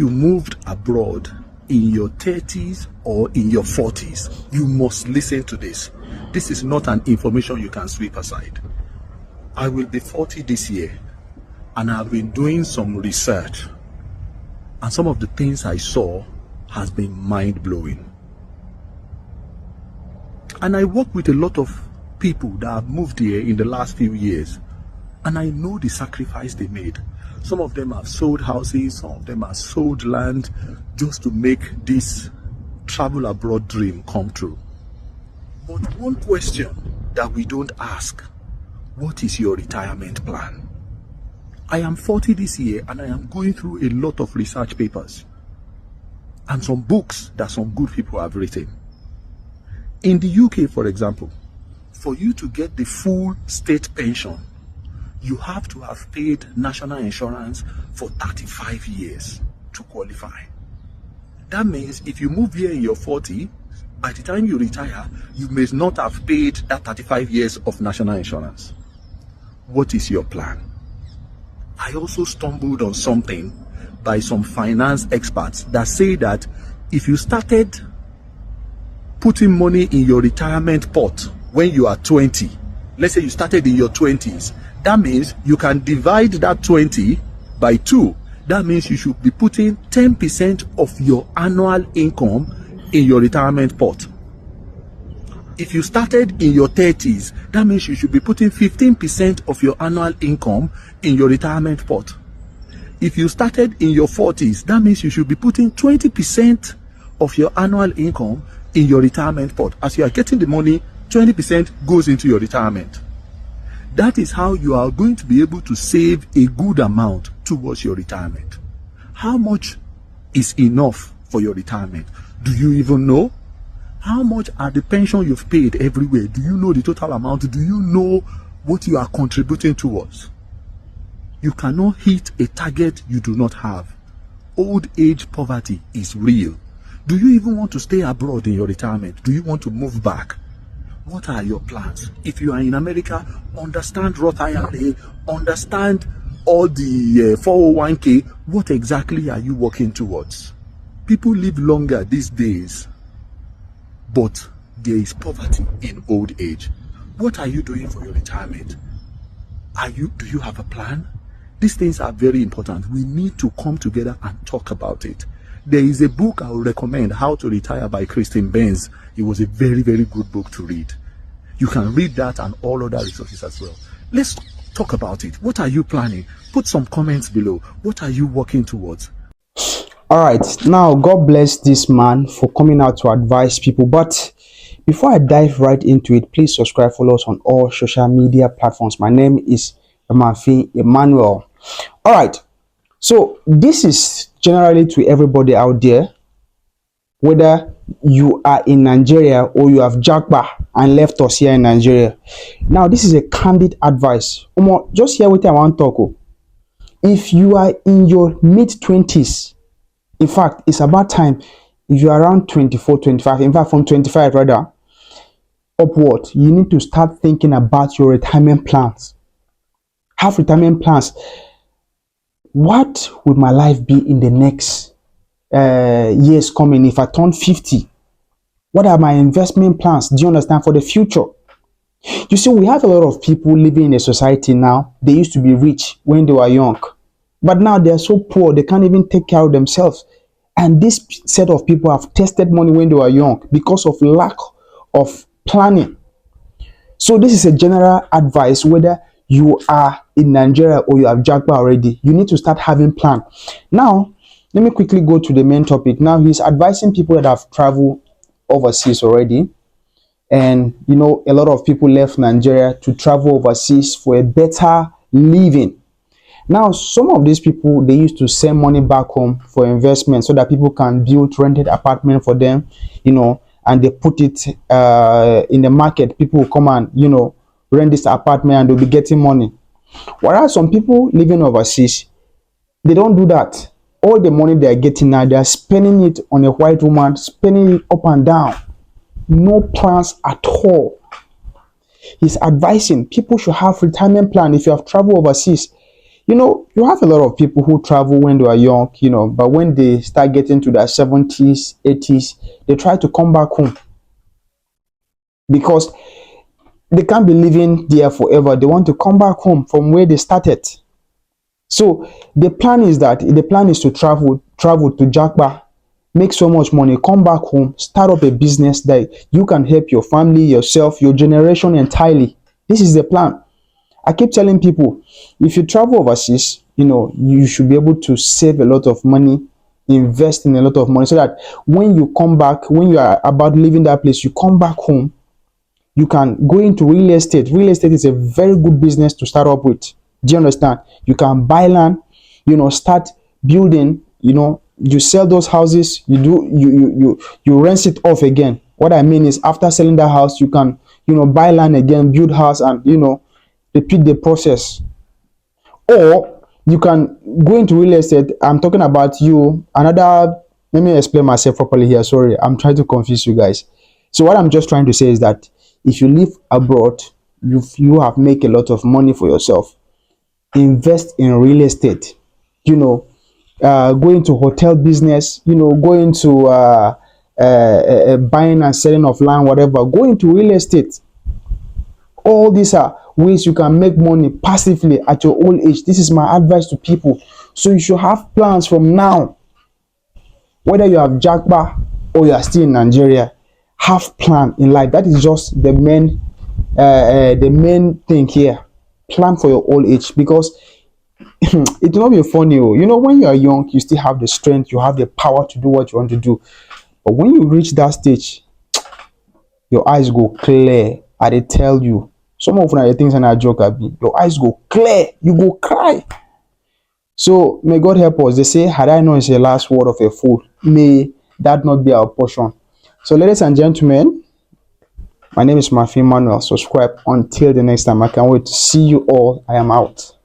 you moved abroad in your 30s or in your 40s, you must listen to this. This is not an information you can sweep aside. I will be 40 this year, and I've been doing some research, and some of the things I saw has been mind-blowing. And I work with a lot of people that have moved here in the last few years, and I know the sacrifice they made. Some of them have sold houses, some of them have sold land just to make this travel abroad dream come true. But one question that we don't ask: what is your retirement plan? I am 40 this year, and I am going through a lot of research papers and some books that some good people have written. In the UK, for example, for you to get the full state pension, you have to have paid national insurance for 35 years to qualify. That means if you move here in your 40, by the time you retire, you may not have paid that 35 years of national insurance. What is your plan? I also stumbled on something by some finance experts that say that if you started putting money in your retirement pot when you are 20, let's say you started in your 20s, that means you can divide that 20 by 2. That means you should be putting 10% of your annual income in your retirement pot. If you started in your 30s, that means you should be putting 15% of your annual income in your retirement pot. If you started in your 40s, that means you should be putting 20% of your annual income in your retirement pot. As you are getting the money, 20% goes into your retirement. That is how you are going to be able to save a good amount towards your retirement. How much is enough for your retirement? Do you even know? How much are the pension you've paid everywhere? Do you know the total amount? Do you know what you are contributing towards? You cannot hit a target you do not have. Old age poverty is real. Do you even want to stay abroad in your retirement? Do you want to move back? What are your plans? If you are in America, understand Roth IRA, understand all the 401k. What exactly are you working towards? People live longer these days, but there is poverty in old age. What are you doing for your retirement? Do you have a plan? These things are very important. We need to come together and talk about it. There is a book I would recommend, How to Retire by Kristen Benz. It was a very, very good book to read. You can read that and all other resources as well. Let's talk about it. What are you planning? Put some comments below. What are you working towards? All right, now God bless this man for coming out to advise people. But before I dive right into it, please subscribe, follow us on all social media platforms. My name is Ramanfi Emmanuel. All right, so this is generally to everybody out there, whether you are in Nigeria or you have Japa and left us here in Nigeria. Now, this is a candid advice. Just hear what I want to talk. If you are in your mid-20s, in fact, it's about time. If you are around 24, 25, in fact, from 25 rather, upward, you need to start thinking about your retirement plans. Have retirement plans. What would my life be in the next years coming if I turn 50? What are my investment plans? Do you understand, for the future? You see, we have a lot of people living in a society now. They used to be rich when they were young, but now they are so poor they can't even take care of themselves. And this set of people have tested money when they were young because of lack of planning. So this is a general advice, whether you are in Nigeria or you have Japa already, you need to start having plan. Now, let me quickly go to the main topic. Now, he's advising people that have traveled overseas already. And, you know, a lot of people left Nigeria to travel overseas for a better living. Now, some of these people, they used to send money back home for investment so that people can build rented apartment for them, you know, and they put it in the market. People will come and, you know, rent this apartment and they'll be getting money. Whereas some people living overseas, they don't do that. All the money they are getting now, they are spending it on a white woman, spending it up and down. No plans at all. He's advising people should have retirement plan. If you have traveled overseas, You have a lot of people who travel when they are young, but when they start getting to their 70s, 80s, they try to come back home because they can't be living there forever. They want to come back home from where they started. So the plan is to travel to Japa, make so much money, come back home, start up a business that you can help your family, yourself, your generation entirely. This is the plan. I keep telling people, if you travel overseas, you should be able to save a lot of money, invest in a lot of money, so that when you come back, when you are about leaving that place, you come back home, you can go into real estate. Real estate is a very good business to start up with. Do you understand? You can buy land, start building, you sell those houses, you rent it off again. What I mean is, after selling that house, you can, buy land again, build house, and repeat the process. Or you can go into real estate. I'm talking about you. Let me explain myself properly here. Sorry, I'm trying to confuse you guys. So what I'm just trying to say is that if you live abroad, you have make a lot of money for yourself. Invest in real estate. Go into hotel business. Go into buying and selling of land, whatever. Go into real estate. All these are ways you can make money passively at your old age. This is my advice to people. So you should have plans from now. Whether you have Japa or you are still in Nigeria, have plan in life. That is just the main thing here. Plan for your old age, because it will not be funny. When you are young, you still have the strength, you have the power to do what you want to do. But when you reach that stage, your eyes go clear. I dey tell you, some of the things and I joke at me, your eyes go clear, you go cry. So may God help us. They say, had I known is the last word of a fool, may that not be our portion. So ladies and gentlemen, my name is Mafi Manuel. Subscribe until the next time. I can't wait to see you all. I am out.